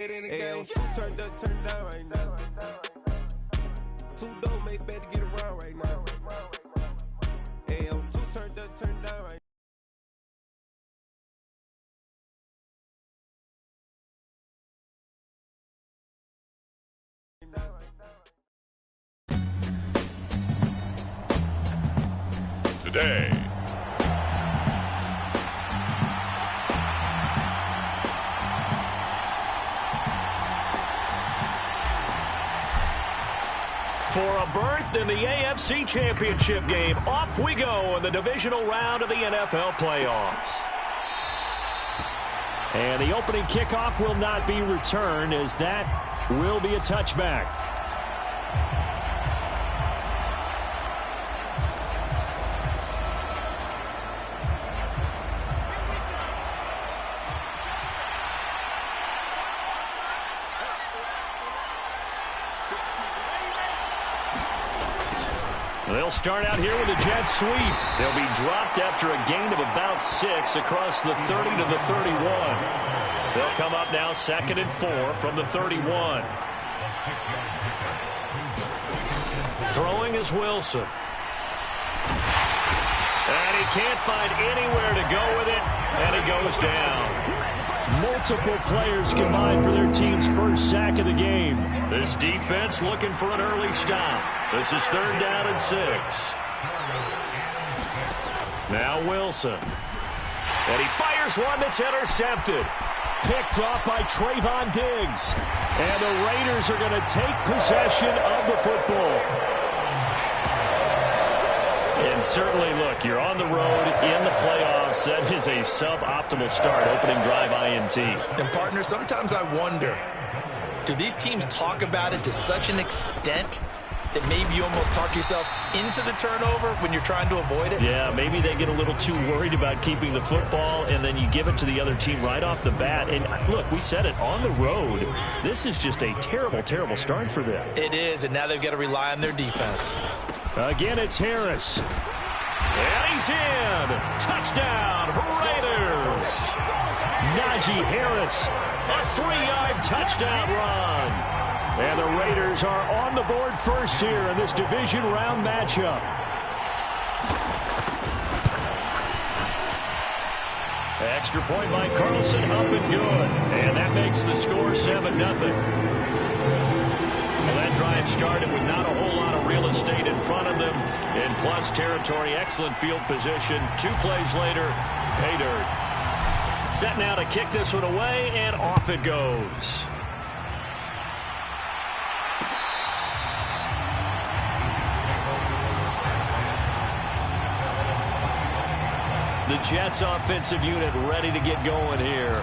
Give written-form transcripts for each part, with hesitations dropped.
Hey, I'm too turned up, turned down right now. Too dope, make better get around right now. Hey, I'm too turned up, turned down right now. Today. For a berth in the AFC Championship game, off we go in the divisional round of the NFL playoffs. And the opening kickoff will not be returned, as that will be a touchback. They'll start out here with a jet sweep. They'll be dropped after a gain of about 6 across the 30 to the 31. They'll come up now 2nd and 4 from the 31. Throwing is Wilson. And he can't find anywhere to go with it, and he goes down. Multiple players combined for their team's first sack of the game. This defense looking for an early stop. This is 3rd down and 6. Now Wilson. And he fires one that's intercepted. Picked off by Trayvon Diggs. And the Raiders are going to take possession of the football. And certainly, look, you're on the road in the playoffs. That is a suboptimal start, opening drive INT. And, partner, sometimes I wonder, do these teams talk about it to such an extent that maybe you almost talk yourself into the turnover when you're trying to avoid it? Yeah, maybe they get a little too worried about keeping the football, and then you give it to the other team right off the bat. And, look, we said it, on the road, this is just a terrible, terrible start for them. It is, and now they've got to rely on their defense. Again, it's Harris. And he's in. Touchdown, Raiders. Najee Harris, a 3-yard touchdown run. And the Raiders are on the board first here in this division round matchup. Extra point by Carlson, up and good. And that makes the score 7-0. Well, that drive started with not a whole lot of real estate in front of them. In plus territory, excellent field position. 2 plays later, pay dirt. Set now to kick this one away, and off it goes. The Jets offensive unit ready to get going here.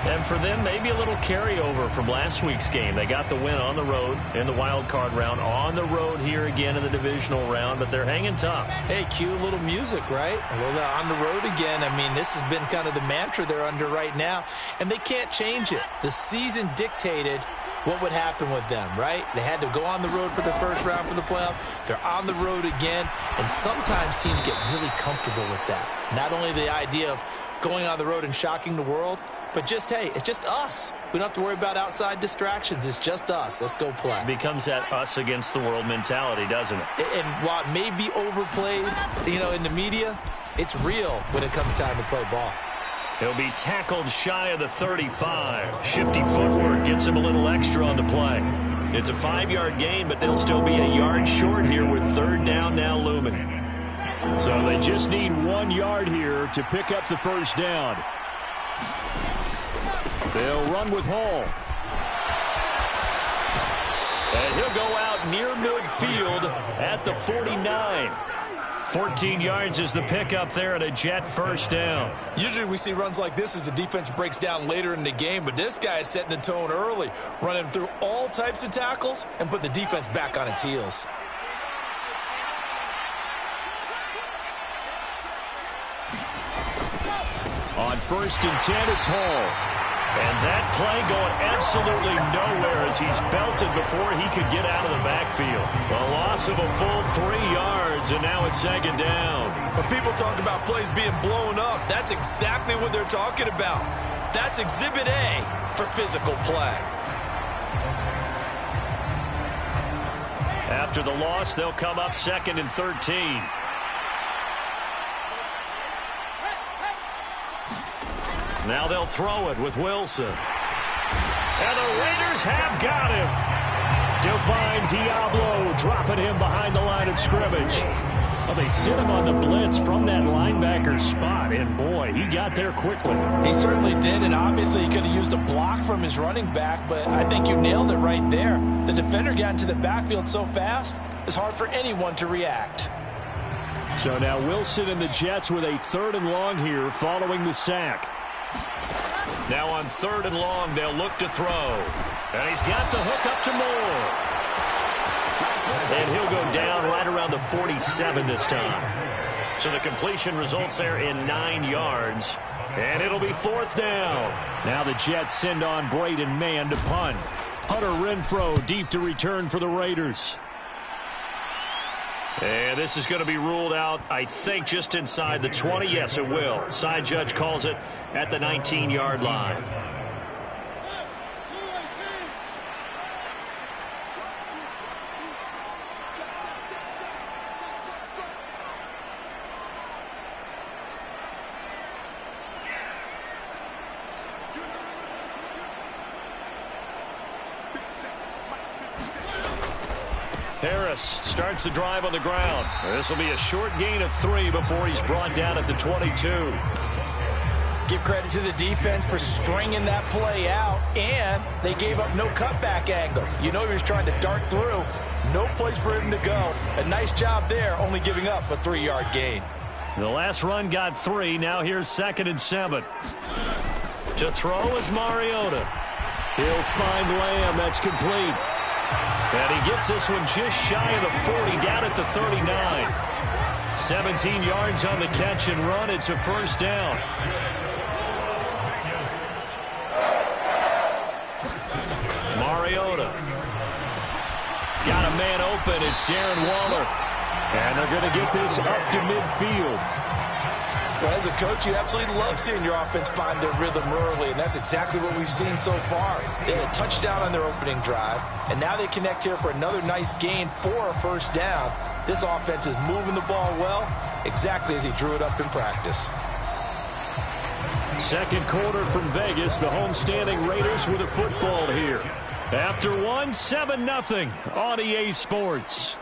And for them, maybe a little carryover from last week's game. They got the win on the road in the wild card round, on the road here again in the divisional round, but they're hanging tough. Hey, cue a little music, right? A little on the road again. I mean, this has been kind of the mantra they're under right now, and they can't change it. The season dictated what would happen with them, right? They had to go on the road for the first round for the playoff. They're on the road again, and sometimes teams get really comfortable with that. Not only the idea of going on the road and shocking the world, but just, hey, it's just us. We don't have to worry about outside distractions. It's just us. Let's go play. It becomes that us against the world mentality, doesn't it? And while it may be overplayed, in the media, it's real when it comes time to play ball. He'll be tackled shy of the 35. Shifty footwork gets him a little extra on the play. It's a 5-yard gain, but they'll still be a yard short here with 3rd down now looming. So they just need 1 yard here to pick up the first down. They'll run with Hall. And he'll go out near midfield at the 49. 14 yards is the pickup there and a Jet first down. Usually we see runs like this as the defense breaks down later in the game, but this guy is setting the tone early, running through all types of tackles and putting the defense back on its heels. On 1st and 10, it's Hall. And that play going absolutely nowhere as he's belted before he could get out of the backfield. A loss of a full 3 yards, and now it's 2nd down. When people talk about plays being blown up, that's exactly what they're talking about. That's Exhibit A for physical play. After the loss, they'll come up 2nd and 13. Now they'll throw it with Wilson. And the Raiders have got him. Divine Diablo dropping him behind the line of scrimmage. Well, they sit him on the blitz from that linebacker spot, and boy, he got there quickly. He certainly did, and obviously he could have used a block from his running back, but I think you nailed it right there. The defender got into the backfield so fast, it's hard for anyone to react. So now Wilson and the Jets with a 3rd and long here following the sack. Now on 3rd and long, they'll look to throw. And he's got the hook up to Moore. And he'll go down right around the 47 this time. So the completion results there in 9 yards. And it'll be 4th down. Now the Jets send on Braden Mann to punt. Hunter Renfrow deep to return for the Raiders. And this is going to be ruled out, I think, just inside the 20. Yes, it will. Side judge calls it at the 19-yard line. Harris starts the drive on the ground. This will be a short gain of 3 before he's brought down at the 22. Give credit to the defense for stringing that play out, and they gave up no cutback angle. You know he was trying to dart through. No place for him to go. A nice job there, only giving up a 3-yard gain. The last run got 3. Now here's 2nd and 7. To throw is Mariota. He'll find Lamb. That's complete. And he gets this one just shy of the 40, down at the 39. 17 yards on the catch and run. It's a 1st down. Mariota. Got a man open. It's Darren Waller. And they're going to get this up to midfield. Well, as a coach, you absolutely love seeing your offense find their rhythm early, and that's exactly what we've seen so far. They had a touchdown on their opening drive, and now they connect here for another nice gain for a 1st down. This offense is moving the ball well, exactly as he drew it up in practice. 2nd quarter from Vegas, the homestanding Raiders with a football here. After 1, 7-0 on EA Sports.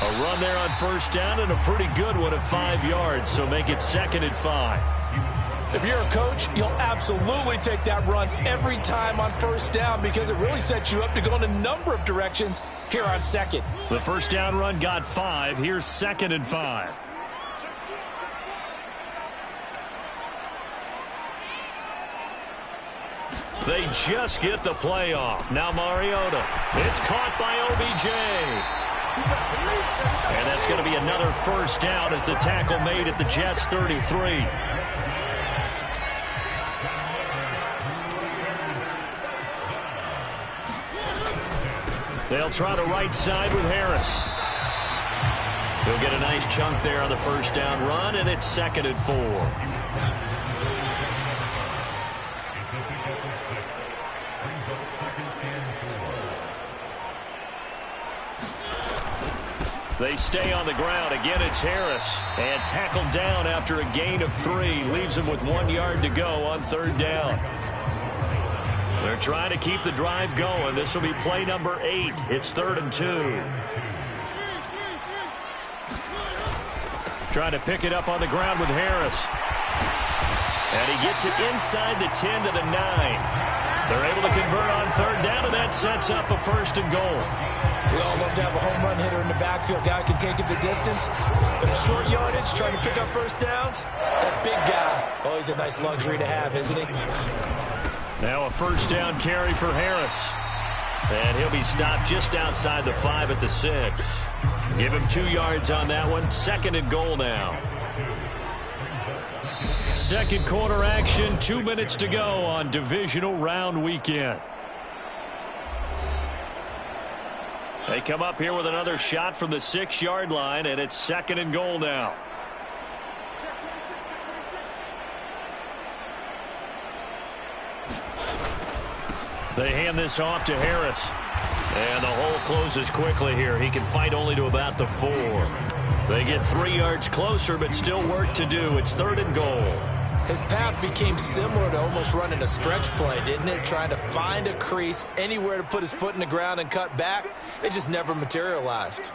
A run there on 1st down and a pretty good one of 5 yards, so make it 2nd and 5. If you're a coach, you'll absolutely take that run every time on 1st down because it really sets you up to go in a number of directions here on 2nd. The 1st down run got 5. Here's 2nd and 5. They just get the play off. Now Mariota. It's caught by OBJ. And that's going to be another 1st down as the tackle made at the Jets' 33. They'll try the right side with Harris. He'll get a nice chunk there on the 1st down run, and it's 2nd and 4. They stay on the ground. Again, it's Harris. And tackled down after a gain of 3. Leaves him with 1 yard to go on 3rd down. They're trying to keep the drive going. This will be play number 8. It's 3rd and 2. Trying to pick it up on the ground with Harris. And he gets it inside the 10 to the 9. They're able to convert on 3rd down, and that sets up a 1st and goal. We all love to have a home run hitter in the backfield. Guy can take it the distance. But a short yardage, trying to pick up 1st downs, that big guy, always a nice luxury to have, isn't he? Now a 1st down carry for Harris. And he'll be stopped just outside the 5 at the 6. Give him 2 yards on that one. 2nd and goal now. 2nd quarter action. 2 minutes to go on divisional round weekend. They come up here with another shot from the 6-yard line, and it's 2nd and goal now. They hand this off to Harris. And the hole closes quickly here. He can fight only to about the 4. They get 3 yards closer, but still work to do. It's 3rd and goal. His path became similar to almost running a stretch play, didn't it? Trying to find a crease, anywhere to put his foot in the ground and cut back. It just never materialized.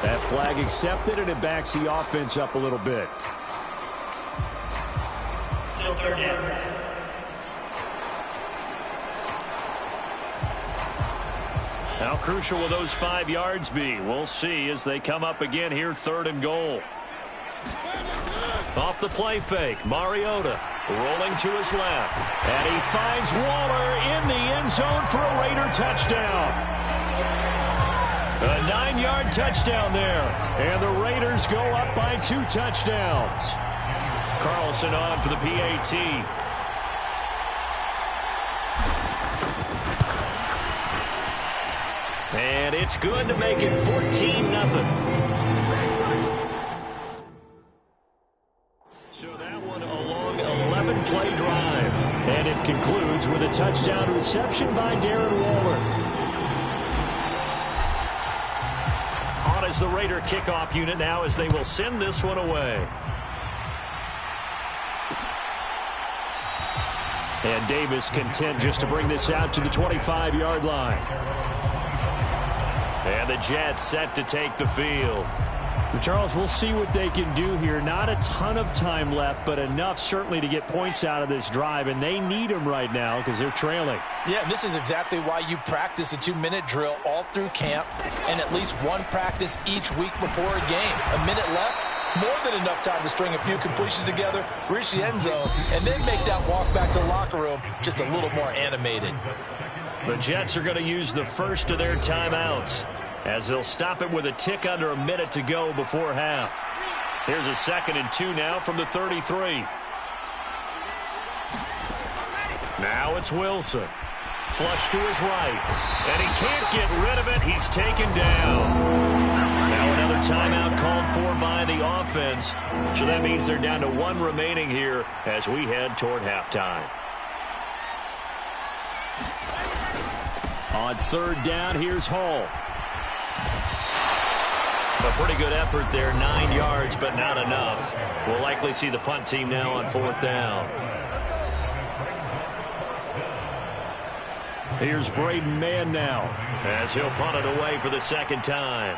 That flag accepted, and it backs the offense up a little bit. Still 3rd down. How crucial will those 5 yards be? We'll see as they come up again here, 3rd and goal. Off the play fake, Mariota rolling to his left. And he finds Waller in the end zone for a Raider touchdown. A 9-yard touchdown there. And the Raiders go up by 2 touchdowns. Carlson on for the PAT. And it's good to make it 14-0. So that one a long 11-play drive. And it concludes with a touchdown reception by Darren Waller. On as the Raider kickoff unit now as they will send this one away. And Davis content just to bring this out to the 25-yard line. And the Jets set to take the field. Charles, we'll see what they can do here. Not a ton of time left, but enough certainly to get points out of this drive, and they need them right now because they're trailing. Yeah, and this is exactly why you practice a 2-minute drill all through camp and at least one practice each week before a game. A minute left, more than enough time to string a few completions together, reach the end zone, and then make that walk back to the locker room just a little more animated. The Jets are going to use the first of their timeouts as they'll stop it with a tick under a minute to go before half. Here's a 2nd and 2 now from the 33. Now it's Wilson. Flush to his right. And he can't get rid of it. He's taken down. Now another timeout called for by the offense. So that means they're down to 1 remaining here as we head toward halftime. On 3rd down, here's Hall. A pretty good effort there, 9 yards, but not enough. We'll likely see the punt team now on 4th down. Here's Braden Mann now, as he'll punt it away for the 2nd time.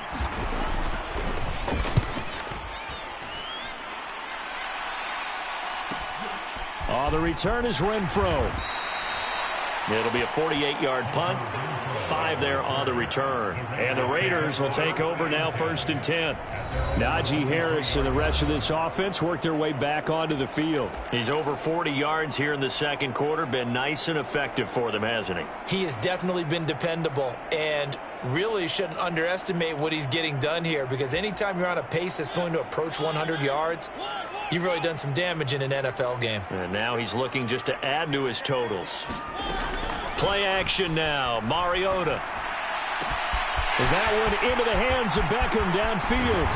The return is Renfro. It'll be a 48-yard punt. 5 there on the return. And the Raiders will take over now 1st and 10. Najee Harris and the rest of this offense work their way back onto the field. He's over 40 yards here in the 2nd quarter. Been nice and effective for them, hasn't he? He has definitely been dependable and really shouldn't underestimate what he's getting done here, because anytime you're on a pace that's going to approach 100 yards, you've really done some damage in an NFL game. And now he's looking just to add to his totals. Play action now. Mariota. That one into the hands of Beckham downfield.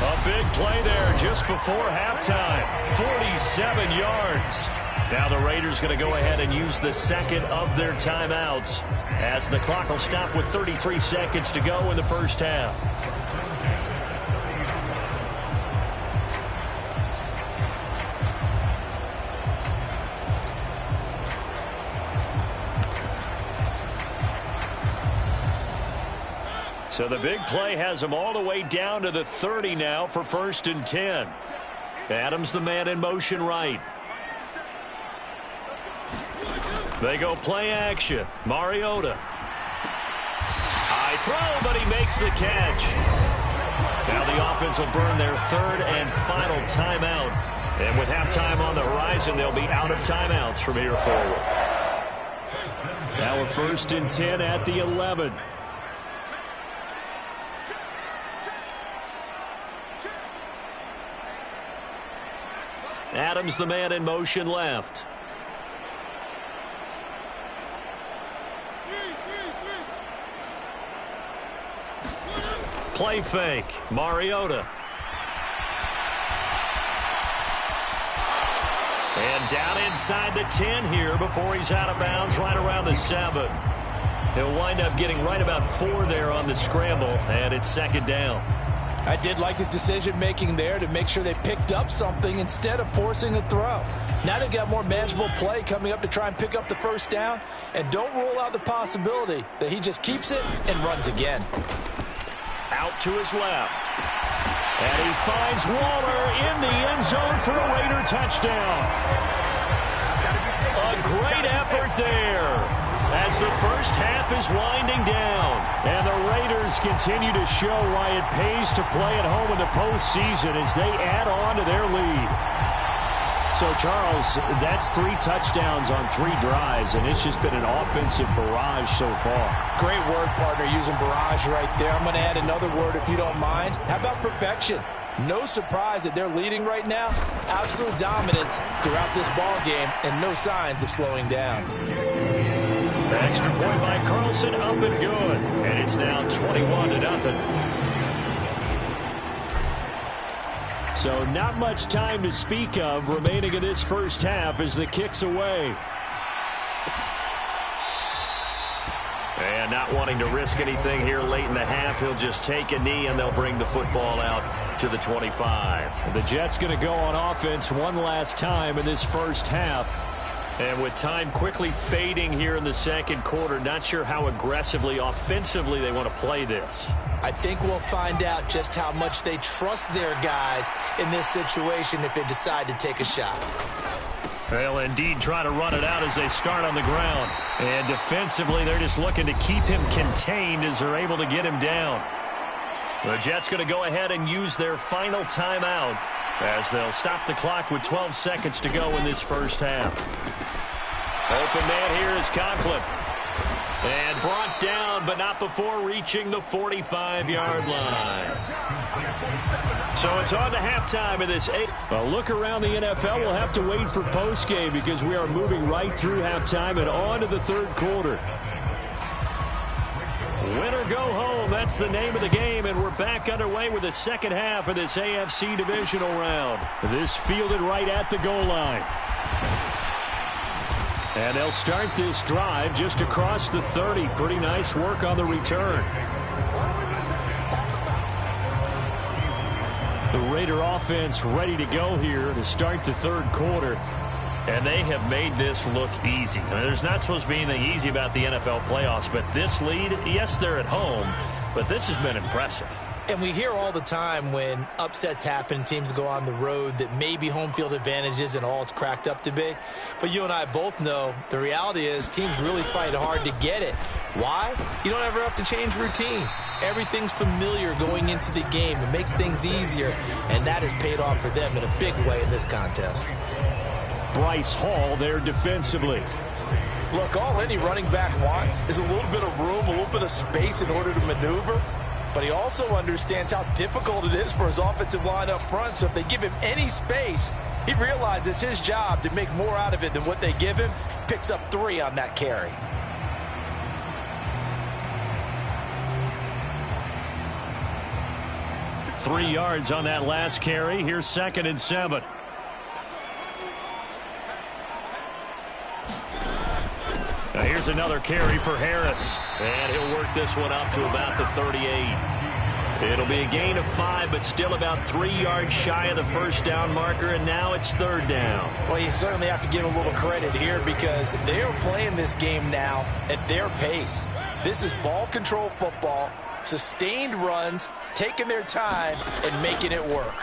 A big play there just before halftime. 47 yards. Now the Raiders going to go ahead and use the 2nd of their timeouts as the clock will stop with 33 seconds to go in the 1st half. So the big play has them all the way down to the 30 now for 1st and 10. Adams the man in motion right. They go play action. Mariota. High throw, but he makes the catch. Now the offense will burn their 3rd and final timeout. And with halftime on the horizon, they'll be out of timeouts from here forward. Now a 1st and 10 at the 11. Adams the man in motion left. play fake. Mariota. And down inside the 10 here before he's out of bounds right around the 7. He'll wind up getting right about 4 there on the scramble, and it's second down. I did like his decision-making there to make sure they picked up something instead of forcing a throw. Now they've got more manageable play coming up to try and pick up the first down, and don't rule out the possibility that he just keeps it and runs again. Out to his left. And he finds Waller in the end zone for a Raider touchdown. A great effort there as the first half is winding down. And the Raiders continue to show why it pays to play at home in the postseason as they add on to their lead. So, Charles, that's 3 touchdowns on 3 drives, and it's just been an offensive barrage so far. Great word, partner, using barrage right there. I'm going to add another word if you don't mind. How about perfection? No surprise that they're leading right now. Absolute dominance throughout this ball game, and no signs of slowing down. The extra point by Carlson up and good, and it's now 21-0. So not much time to speak of remaining in this first half as the kick's away. And not wanting to risk anything here late in the half, he'll just take a knee and they'll bring the football out to the 25. The Jets going to go on offense one last time in this first half. And with time quickly fading here in the second quarter, not sure how aggressively, offensively they want to play this. I think we'll find out just how much they trust their guys in this situation if they decide to take a shot. They'll indeed try to run it out as they start on the ground. And defensively, they're just looking to keep him contained as they're able to get him down. The Jets going to go ahead and use their final timeout as they'll stop the clock with 12 seconds to go in this first half. Open man here is Conklin. And brought down, but not before reaching the 45-yard line. So it's on to halftime of this. A look around the NFL. We'll have to wait for postgame because we are moving right through halftime and on to the third quarter. Win or go home, that's the name of the game, and we're back underway with the second half of this AFC divisional round. This fielded right at the goal line. And they'll start this drive just across the 30. Pretty nice work on the return. The Raider offense ready to go here to start the third quarter. And they have made this look easy. I mean, there's not supposed to be anything easy about the NFL playoffs, but this lead, yes, they're at home, but this has been impressive. And we hear all the time when upsets happen, teams go on the road, that maybe home field advantage isn't all it's cracked up to be. But you and I both know the reality is teams really fight hard to get it. Why? You don't ever have to change routine. Everything's familiar going into the game. It makes things easier, and that has paid off for them in a big way in this contest. Bryce Hall there defensively. Look, all any running back wants is a little bit of room, a little bit of space in order to maneuver. But he also understands how difficult it is for his offensive line up front. So if they give him any space, he realizes his job to make more out of it than what they give him. Picks up 3 on that carry. Three yards on that last carry. Here's 2nd and 7. Now here's another carry for Harris. And he'll work this one up to about the 38. It'll be a gain of 5, but still about 3 yards shy of the first down marker, and now it's 3rd down. Well, you certainly have to give a little credit here because they are playing this game now at their pace. This is ball control football, sustained runs, taking their time, and making it work.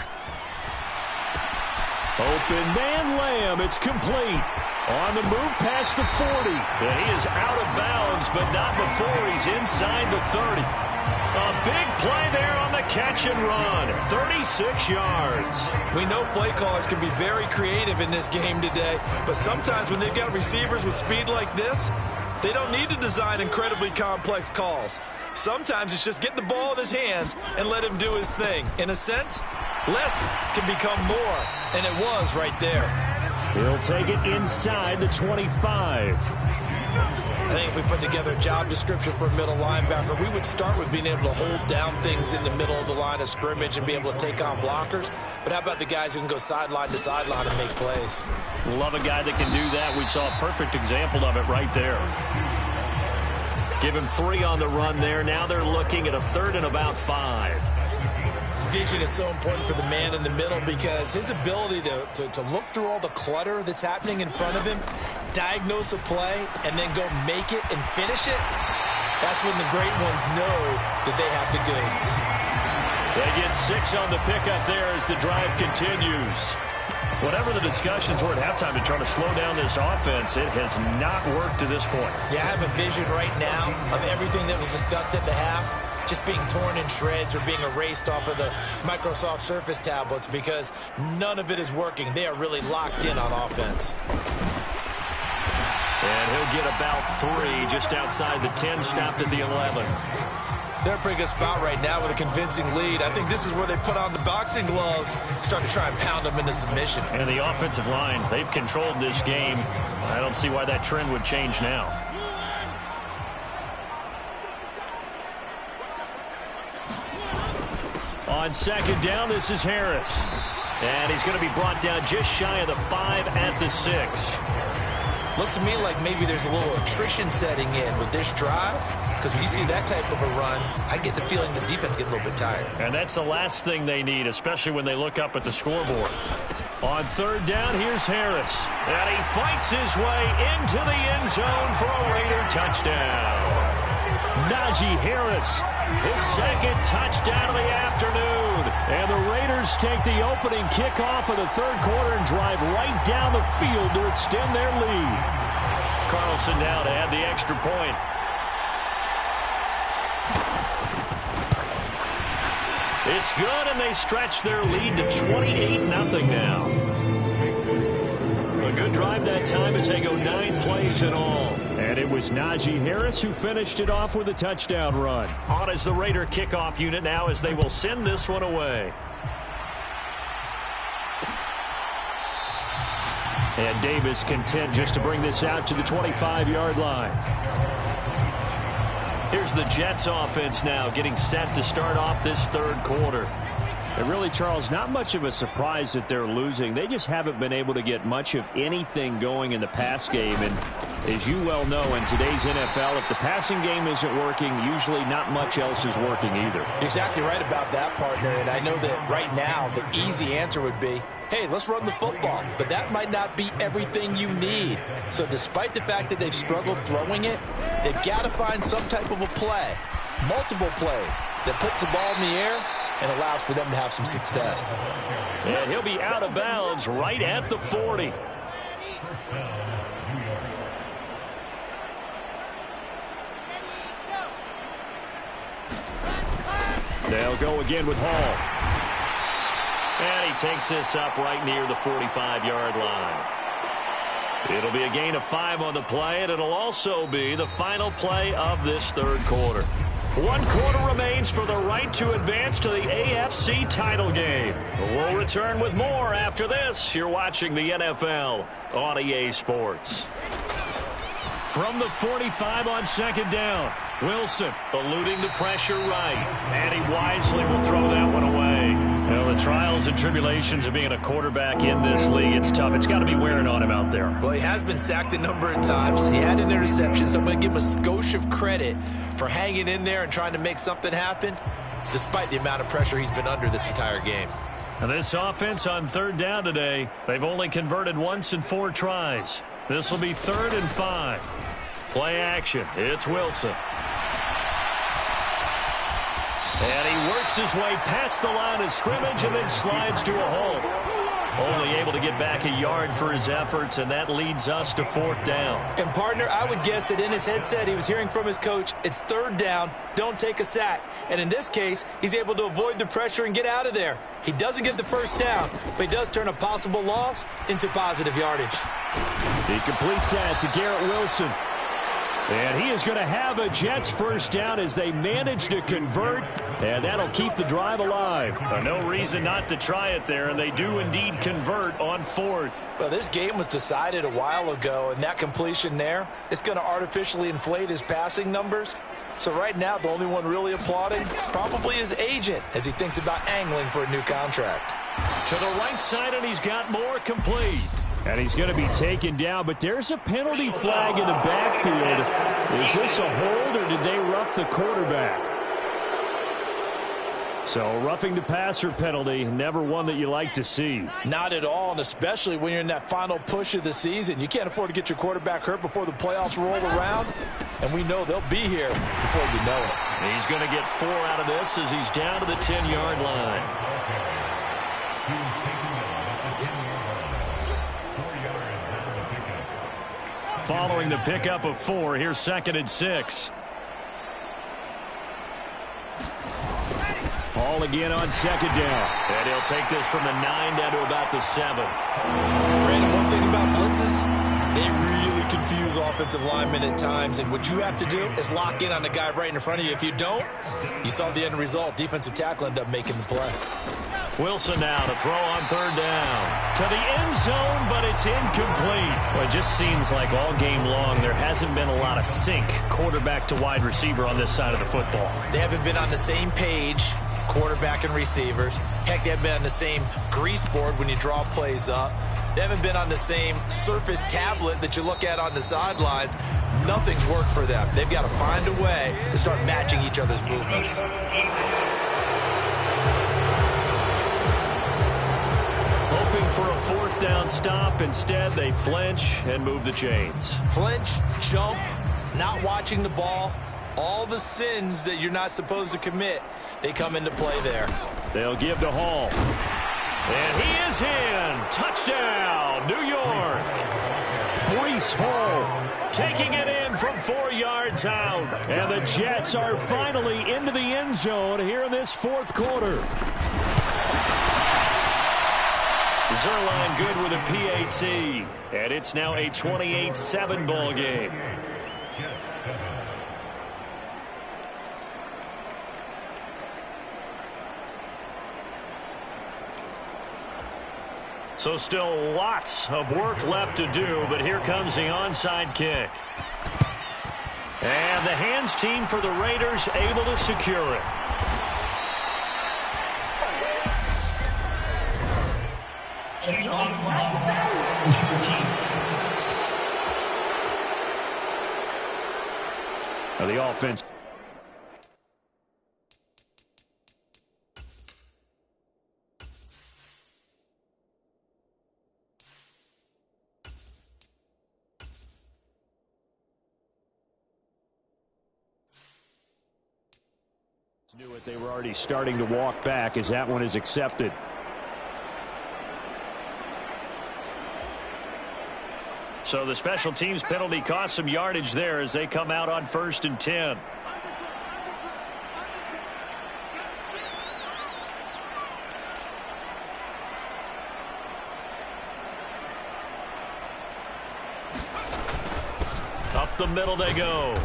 Open man Lamb, it's complete. On the move past the 40. And he is out of bounds, but not before he's inside the 30. A big play there on the catch and run. 36 yards. We know play callers can be very creative in this game today, but sometimes when they've got receivers with speed like this, they don't need to design incredibly complex calls. Sometimes it's just get the ball in his hands and let him do his thing. In a sense, less can become more, and it was right there. He'll take it inside the 25. I think if we put together a job description for a middle linebacker, we would start with being able to hold down things in the middle of the line of scrimmage and be able to take on blockers. But how about the guys who can go sideline to sideline and make plays? Love a guy that can do that. We saw a perfect example of it right there. Give him 3 on the run there. Now they're looking at a 3rd and about 5. Vision is so important for the man in the middle because his ability to look through all the clutter that's happening in front of him, diagnose a play, and then go make it and finish it, that's when the great ones know that they have the goods. They get 6 on the pickup there as the drive continues. Whatever the discussions were at halftime to try to slow down this offense, it has not worked to this point. Yeah, I have a vision right now of everything that was discussed at the half just being torn in shreds or being erased off of the Microsoft Surface tablets because none of it is working. They are really locked in on offense. And he'll get about 3 just outside the 10, stopped at the 11. They're in a pretty good spot right now with a convincing lead. I think this is where they put on the boxing gloves, start to try and pound them into submission. And the offensive line, they've controlled this game. I don't see why that trend would change now. On 2nd down, this is Harris. And he's going to be brought down just shy of the 5 at the 6. Looks to me like maybe there's a little attrition setting in with this drive, because when you see that type of a run, I get the feeling the defense getting a little bit tired. And that's the last thing they need, especially when they look up at the scoreboard. On 3rd down, here's Harris. And he fights his way into the end zone for a Raider touchdown. Najee Harris, his 2nd touchdown of the afternoon. And the Raiders take the opening kickoff of the 3rd quarter and drive right down the field to extend their lead. Carlson now to add the extra point. It's good, and they stretch their lead to 28-0 now. A good drive that time as they go 9 plays in all. And it was Najee Harris who finished it off with a touchdown run. On as the Raider kickoff unit now as they will send this one away. And Davis content just to bring this out to the 25-yard line. Here's the Jets offense now getting set to start off this 3rd quarter. And really, Charles, not much of a surprise that they're losing. They just haven't been able to get much of anything going in the pass game. And as you well know, in today's NFL, if the passing game isn't working, usually not much else is working either. You're exactly right about that, partner. And I know that right now the easy answer would be, hey, let's run the football. But that might not be everything you need. So despite the fact that they've struggled throwing it, they've got to find some type of a play, multiple plays, that puts the ball in the air and allows for them to have some success. And he'll be out of bounds right at the 40. They'll go again with Hall. And he takes this up right near the 45-yard line. It'll be a gain of 5 on the play, and it'll also be the final play of this 3rd quarter. 1 quarter remains for the right to advance to the AFC title game. We'll return with more after this. You're watching the NFL on EA Sports. From the 45 on 2nd down, Wilson eluding the pressure right. And he wisely will throw that one away. Well, the trials and tribulations of being a quarterback in this league, it's tough. It's got to be wearing on him out there. Well, he has been sacked a number of times. He had an interception, so I'm going to give him a skosh of credit for hanging in there and trying to make something happen, despite the amount of pressure he's been under this entire game. And this offense on 3rd down today, they've only converted once in 4 tries. This will be 3rd and 5. Play action. It's Wilson. And he works his way past the line of scrimmage and then slides to a hole. Only able to get back a yard for his efforts, and that leads us to 4th down. And, partner, I would guess that in his headset he was hearing from his coach, it's 3rd down, don't take a sack. And in this case, he's able to avoid the pressure and get out of there. He doesn't get the 1st down, but he does turn a possible loss into positive yardage. He completes that to Garrett Wilson. And he is going to have a Jets first down as they manage to convert, and that'll keep the drive alive. No reason not to try it there, and they do indeed convert on 4th. Well, this game was decided a while ago, and that completion there is going to artificially inflate his passing numbers. So right now, the only one really applauding probably his agent as he thinks about angling for a new contract. To the right side, and he's got more complete. And he's going to be taken down, but there's a penalty flag in the backfield. Is this a hold, or did they rough the quarterback? So roughing the passer penalty, never one that you like to see. Not at all, and especially when you're in that final push of the season. You can't afford to get your quarterback hurt before the playoffs roll around, and we know they'll be here before you know it. He's going to get 4 out of this as he's down to the 10-yard line. Following the pickup of 4, here's 2nd and 6. Ball again on 2nd down. And he'll take this from the 9 down to about the 7. Brandon, one thing about blitzes, they really confuse offensive linemen at times, and what you have to do is lock in on the guy right in front of you. If you don't, you saw the end result. Defensive tackle ended up making the play. Wilson now to throw on 3rd down. To the end zone, but it's incomplete. Well, it just seems like all game long there hasn't been a lot of sync quarterback to wide receiver on this side of the football. They haven't been on the same page, quarterback and receivers. Heck, they haven't been on the same grease board when you draw plays up. They haven't been on the same Surface tablet that you look at on the sidelines. Nothing's worked for them. They've got to find a way to start matching each other's movements. Hoping for a 4th down stop. Instead, they flinch and move the chains. Flinch, jump, not watching the ball. All the sins that you're not supposed to commit, they come into play there. They'll give to Hall. And he is in. Touchdown, New York. Breece Hall taking it in from 4 yards out. And the Jets are finally into the end zone here in this 4th quarter. Zerline good with a PAT. And it's now a 28-7 ball game. So still lots of work left to do, but here comes the onside kick. And the hands team for the Raiders able to secure it. Now the offense. Knew it. They were already starting to walk back as that one is accepted. So the special teams penalty cost some yardage there as they come out on 1st and 10. Up the middle they go.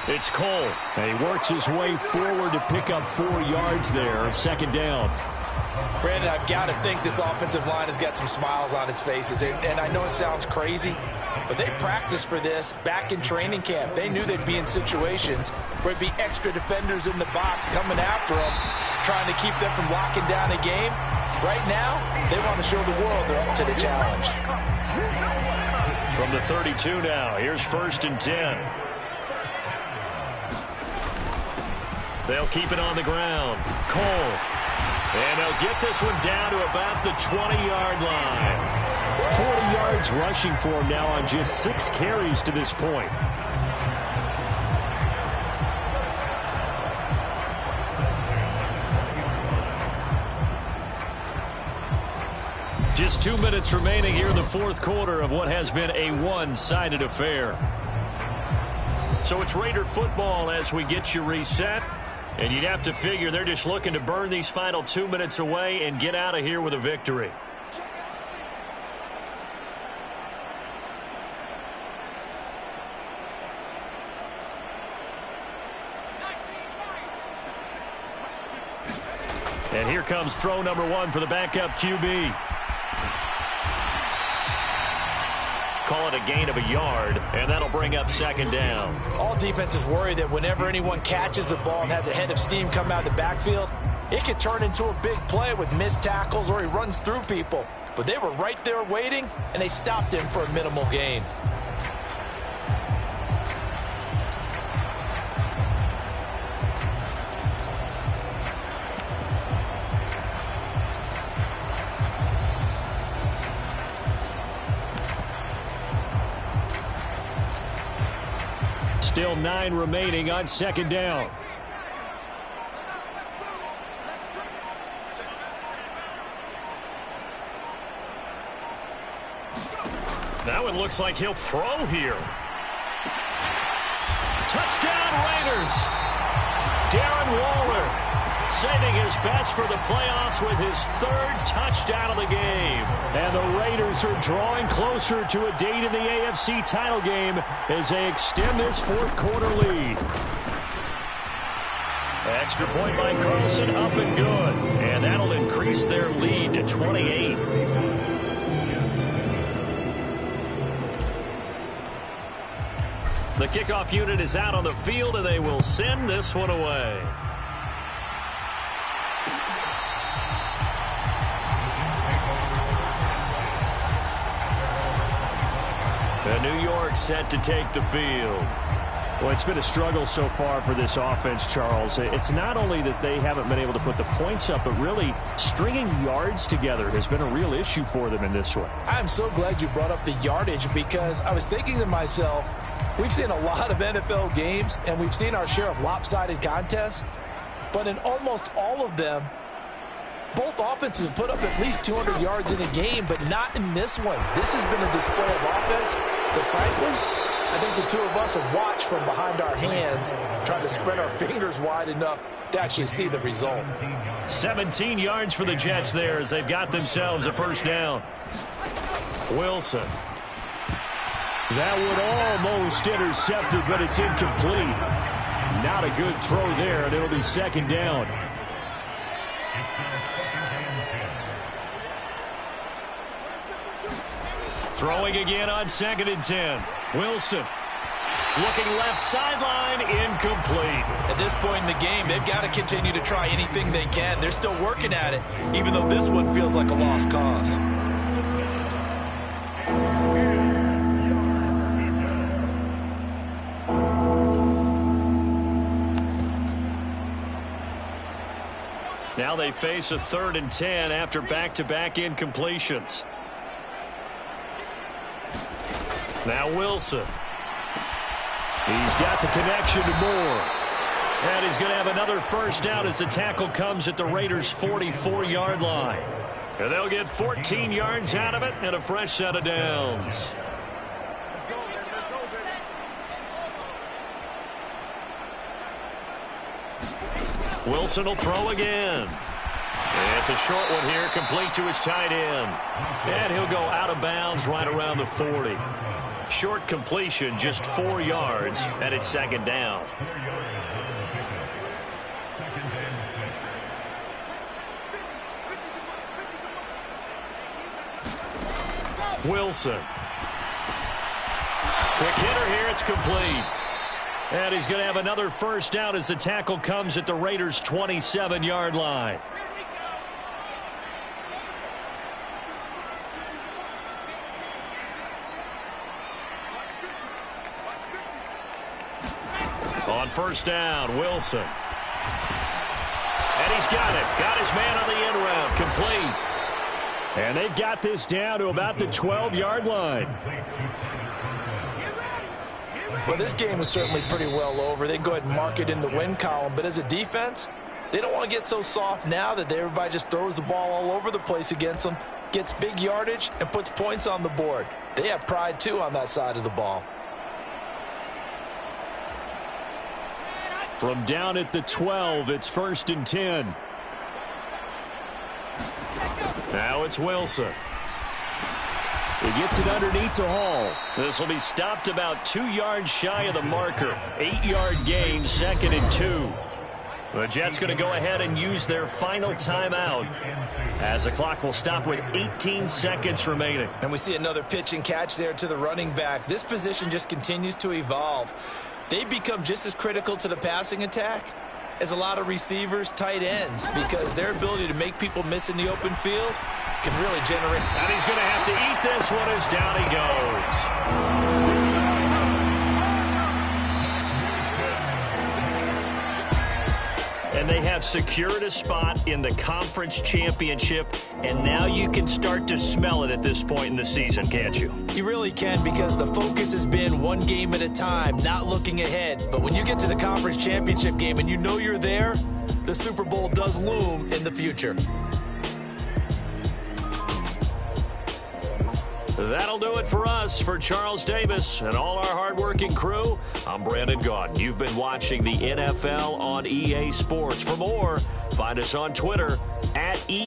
It's Cole. And he works his way forward to pick up 4 yards there. 2nd down. Brandon, I've got to think this offensive line has got some smiles on its faces. And I know it sounds crazy, but they practiced for this back in training camp. They knew they'd be in situations where it'd be extra defenders in the box coming after them, trying to keep them from locking down a game. Right now, they want to show the world they're up to the challenge. From the 32 now, here's 1st and 10. They'll keep it on the ground. Cole. And they'll get this one down to about the 20-yard line. 40 yards rushing for him now on just 6 carries to this point. Just 2 minutes remaining here in the 4th quarter of what has been a one-sided affair. So it's Raider football as we get you reset. And you'd have to figure they're just looking to burn these final 2 minutes away and get out of here with a victory. And here comes throw number 1 for the backup QB. Call it a gain of a yard, and that'll bring up 2nd down. All defenses worry that whenever anyone catches the ball and has a head of steam come out of the backfield, it could turn into a big play with missed tackles or he runs through people. But they were right there waiting, and they stopped him for a minimal gain. Still 9 remaining on 2nd down. Now it looks like he'll throw here. Touchdown Raiders! Darren Waller saving his best for the playoffs with his 3rd touchdown of the game. And the Raiders are drawing closer to a date in the AFC title game as they extend this 4th quarter lead. Extra point by Carlson, up and good. And that'll increase their lead to 28. The kickoff unit is out on the field, and they will send this one away. And New York set to take the field. Well, it's been a struggle so far for this offense, Charles. It's not only that they haven't been able to put the points up, but really stringing yards together has been a real issue for them in this one. I'm so glad you brought up the yardage because I was thinking to myself, we've seen a lot of NFL games, and we've seen our share of lopsided contests, but in almost all of them, both offenses have put up at least 200 yards in a game, but not in this one. This has been a display of offense that, frankly, I think the two of us have watched from behind our hands, trying to spread our fingers wide enough to actually see the result. 17 yards for the Jets there as they've got themselves a 1st down. Wilson. That would almost intercepted, but it's incomplete. Not a good throw there, and it'll be 2nd down. Throwing again on 2nd and 10. Wilson looking left sideline, incomplete. At this point in the game, they've got to continue to try anything they can. They're still working at it, even though this one feels like a lost cause. Now they face a 3rd and 10 after back-to-back incompletions. Now Wilson. He's got the connection to Moore. And he's going to have another 1st down as the tackle comes at the Raiders' 44-yard line. And they'll get 14 yards out of it and a fresh set of downs. Wilson will throw again. It's a short one here, complete to his tight end. And he'll go out of bounds right around the 40. Short completion, just 4 yards, and it's 2nd down. Wilson. Quick hitter here, it's complete. And he's going to have another 1st down as the tackle comes at the Raiders' 27-yard line. On 1st down, Wilson. And he's got it. Got his man on the end route. Complete. And they've got this down to about the 12-yard line. Well, this game is certainly pretty well over. They can go ahead and mark it in the win column. But as a defense, they don't want to get so soft now that everybody just throws the ball all over the place against them, gets big yardage, and puts points on the board. They have pride, too, on that side of the ball. From down at the 12, it's 1st and 10. Now it's Wilson. He gets it underneath to Hall. This will be stopped about 2 yards shy of the marker. 8-yard gain, 2nd and 2. The Jets going to go ahead and use their final timeout as the clock will stop with 18 seconds remaining. And we see another pitch and catch there to the running back. This position just continues to evolve. They've become just as critical to the passing attack as a lot of receivers, tight ends, because their ability to make people miss in the open field can really generate. And he's going to have to eat this one as down he goes. And they have secured a spot in the conference championship, and now you can start to smell it at this point in the season, can't you? You really can, because the focus has been one game at a time, not looking ahead. But when you get to the conference championship game and you know you're there, the Super Bowl does loom in the future. That'll do it for us. For Charles Davis and all our hardworking crew, I'm Brandon Gaudin. You've been watching the NFL on EA Sports. For more, find us on Twitter @EA.